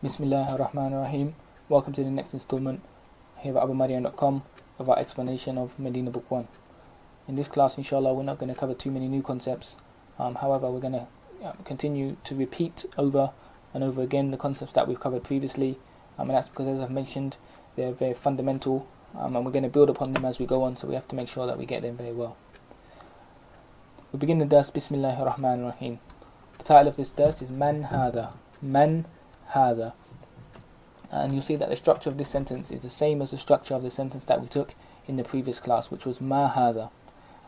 Bismillahirrahmanirrahim. Welcome to the next installment here at AbuMaryam.com of our explanation of Madinah Book 1. In this class, inshallah, we're not going to cover too many new concepts. However, we're going to continue to repeat over and over again the concepts that we've covered previously. And that's because, as I've mentioned, they're very fundamental, and we're going to build upon them as we go on, so we have to make sure that we get them very well. We begin the dars, Bismillahirrahmanirrahim. The title of this dars is Man Hada. Man Hada. And you'll see that the structure of this sentence is the same as the structure of the sentence that we took in the previous class, which was Ma Hada.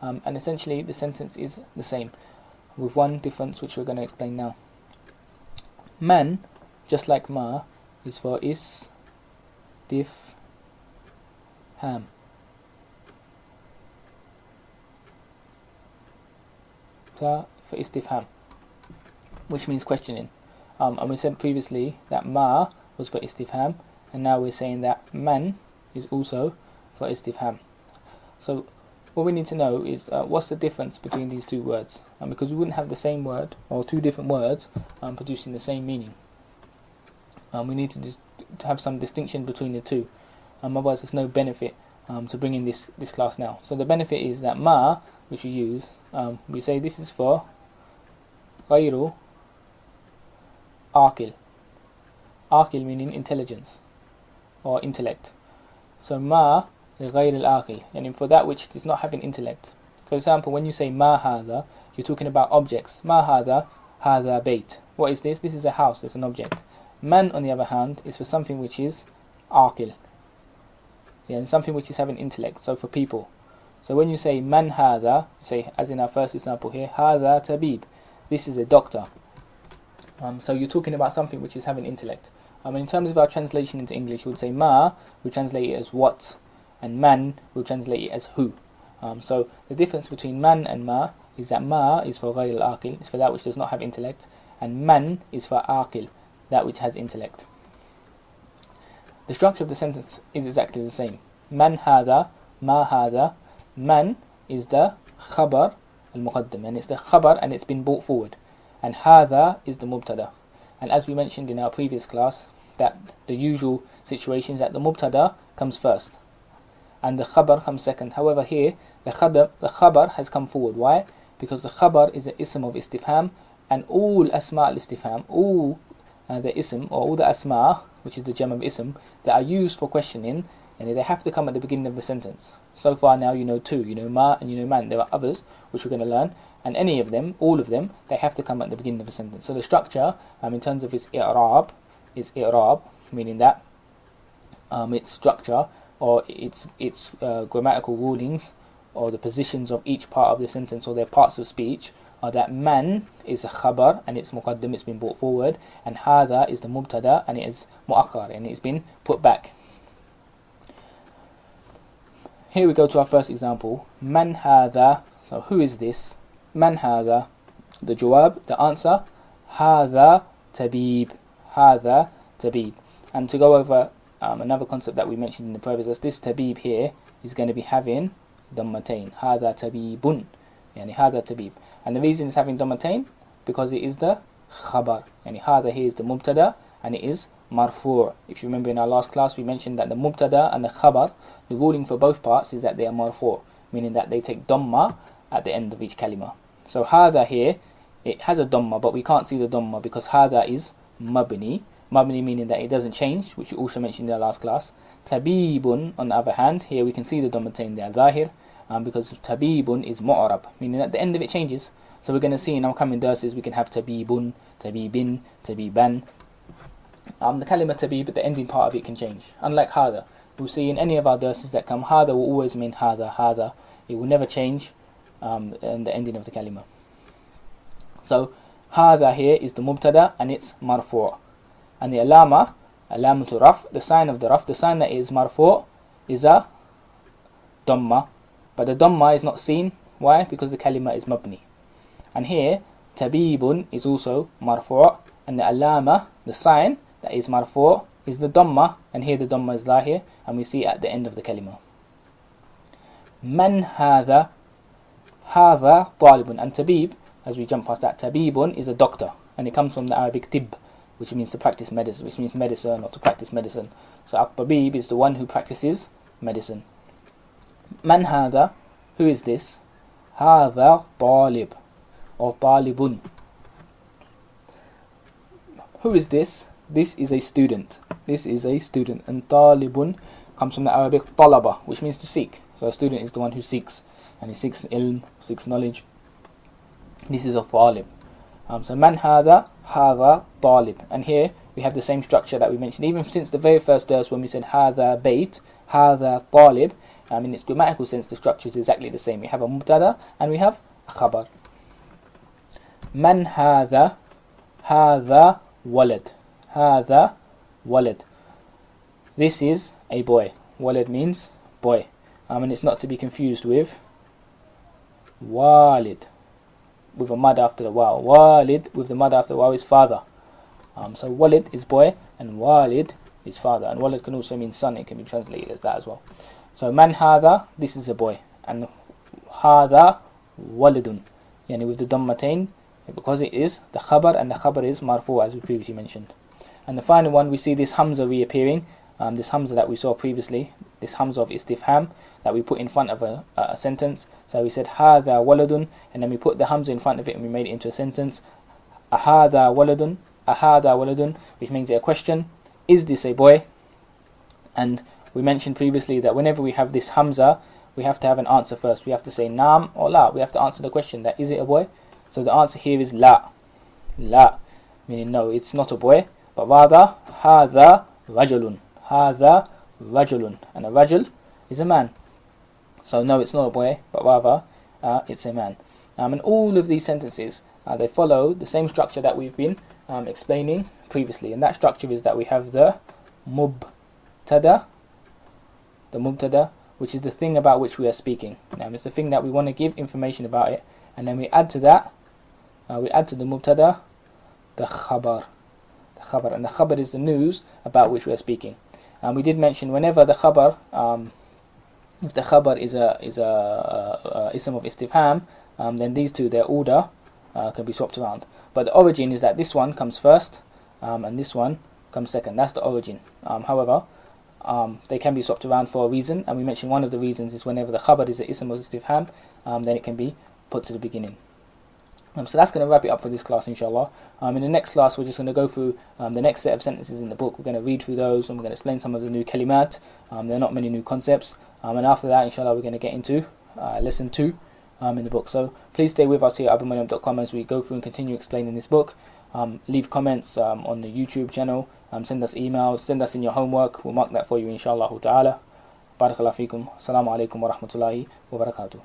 And essentially the sentence is the same, with one difference which we're going to explain now. Man, just like Ma, is for istifham. For istifham, which means questioning. And we said previously that ma was for istifham, and now we're saying that man is also for istifham. So what we need to know is what's the difference between these two words, because we wouldn't have the same word or two different words producing the same meaning. We need to have some distinction between the two, otherwise there's no benefit to bringing this class now. So the benefit is that ma, which we use, we say this is for غير Aqil. Aqil meaning intelligence or intellect. So ma لغير العاقل, and for that which does not have an intellect. For example, when you say ma hada, you're talking about objects. Ma hada, hada bayt. What is this? This is a house, it's an object. Man, on the other hand, is for something which is aqil, and something which is having intellect, so for people. So when you say man hada, say, as in our first example here, hada tabib, this is a doctor. So you're talking about something which is having intellect. In terms of our translation into English, you would say ma, we translate it as what, and man, we'll translate it as who. So the difference between man and ma is that ma is for ghayr al-aqil, is for that which does not have intellect, and man is for aqil, that which has intellect. The structure of the sentence is exactly the same. Man hada, ma hada. Man is the khabar al-muqaddam, and it's the khabar and it's been brought forward. And hada is the mubtada. And as we mentioned in our previous class, that the usual situation is that the mubtada comes first and the khabar comes second. However, here the khabar has come forward. Why? Because the khabar is an ism of istifham, and all asma al-istifham, all the ism or all the asma, which is the gem of ism, that are used for questioning, and they have to come at the beginning of the sentence. So far now you know two, you know ma and you know man. There are others which we're going to learn, and any of them, all of them, they have to come at the beginning of a sentence. So the structure, in terms of its i'rab, is i'rab, meaning that its structure or its grammatical rulings or the positions of each part of the sentence or their parts of speech are that man is a khabar and it's muqaddam, it's been brought forward, and hada is the mubtada and it is mu'akhar and it's been put back. Here we go to our first example. Man hada. So who is this? Man hada. The jawab, the answer, hada tabib. Hada tabib. And to go over another concept that we mentioned in the previous, this tabib here is going to be having dammatain. Hada tabibun. Yani hada tabib. And the reason it's having dammatain, because it is the khabar. Yani hada here is the mubtada and it is marfu'. If you remember in our last class, we mentioned that the mubtada and the khabar, the ruling for both parts is that they are marfu', meaning that they take dhamma at the end of each kalima. So hada here, it has a dhamma, but we can't see the dhamma because hada is mabni. Mabni meaning that it doesn't change, which we also mentioned in our last class. Tabibun, on the other hand, here we can see the dhammatain there, zahir, because tabibun is mu'arab, meaning at the end of it changes. So we're going to see in our coming verses we can have tabibun, tabibin, tabiban. The kalima tabib, but the ending part of it can change. Unlike hada, we'll see in any of our verses that come, hada will always mean hada. It will never change in the ending of the kalima. So hada here is the mubtada and it's marfu'. And the alamatul raf, the sign of the raf, the sign that is marfu' is a dhamma. But the dhamma is not seen. Why? Because the kalima is mabni. And here tabibun is also marfu', and the alama, the sign that is marfu' is the dhamma, and here the dhamma is lahir, and we see at the end of the kalima. Man hada, hada talibun, and tabib, as we jump past that, tabibun is a doctor, and it comes from the Arabic tib, which means to practice medicine, which means medicine or to practice medicine. So at-tabib is the one who practices medicine. Man hada, who is this? Hada talib or talibun. Who is this? This is a student. This is a student. And talibun comes from the Arabic talaba, which means to seek. So a student is the one who seeks, and he seeks ilm, seeks knowledge. This is a talib. So man hada talib. And here we have the same structure that we mentioned even since the very first verse when we said hada bayt, hada talib. In its grammatical sense, the structure is exactly the same. We have a mubtada and we have a khabar. Man hada walad. Hada walad. This is a boy. Walad means boy. And it's not to be confused with walid, with a mud after the waw. Walid with the mud after the waw is father. So walid is boy and walid is father. And walid can also mean son. It can be translated as that as well. So man hada, this is a boy. And hada walidun. Yani with the dammatain, because it is the khabar, and the khabar is marfu as we previously mentioned. And the final one, we see this hamza reappearing. This hamza that we saw previously, this hamza of istifham that we put in front of a sentence. So we said hada waladun, and then we put the hamza in front of it and we made it into a sentence. Ahada waladun, which means a question. Is this a boy? And we mentioned previously that whenever we have this hamza, we have to have an answer first. We have to say naam or la. We have to answer the question that is it a boy? So the answer here is la. La, meaning no, it's not a boy, but rather hada rajulun. Hada rajulun. And a rajul is a man. So no, it's not a boy, but rather it's a man. And all of these sentences, they follow the same structure that we've been explaining previously. And that structure is that we have the mubtada, which is the thing about which we are speaking. It's the thing that we want to give information about it. And then we add to that, we add to the mubtada, the khabar. And the khabar is the news about which we are speaking. And we did mention whenever the khabar, if the khabar is a ism of istifham, then these two, their order can be swapped around. But the origin is that this one comes first, and this one comes second. That's the origin. However, they can be swapped around for a reason, and we mentioned one of the reasons is whenever the khabar is a ism of istifham, then it can be put to the beginning. So that's going to wrap it up for this class, inshallah. In the next class, we're just going to go through the next set of sentences in the book. We're going to read through those, and we're going to explain some of the new kalimat. There are not many new concepts. And after that, inshallah, we're going to get into lesson 2 in the book. So please stay with us here at abumaryam.com as we go through and continue explaining this book. Leave comments on the YouTube channel. Send us emails. Send us in your homework. We'll mark that for you, inshallah ta'ala. Barakallahu feekum. Assalamu alaikum wa rahmatullahi wa barakatuh.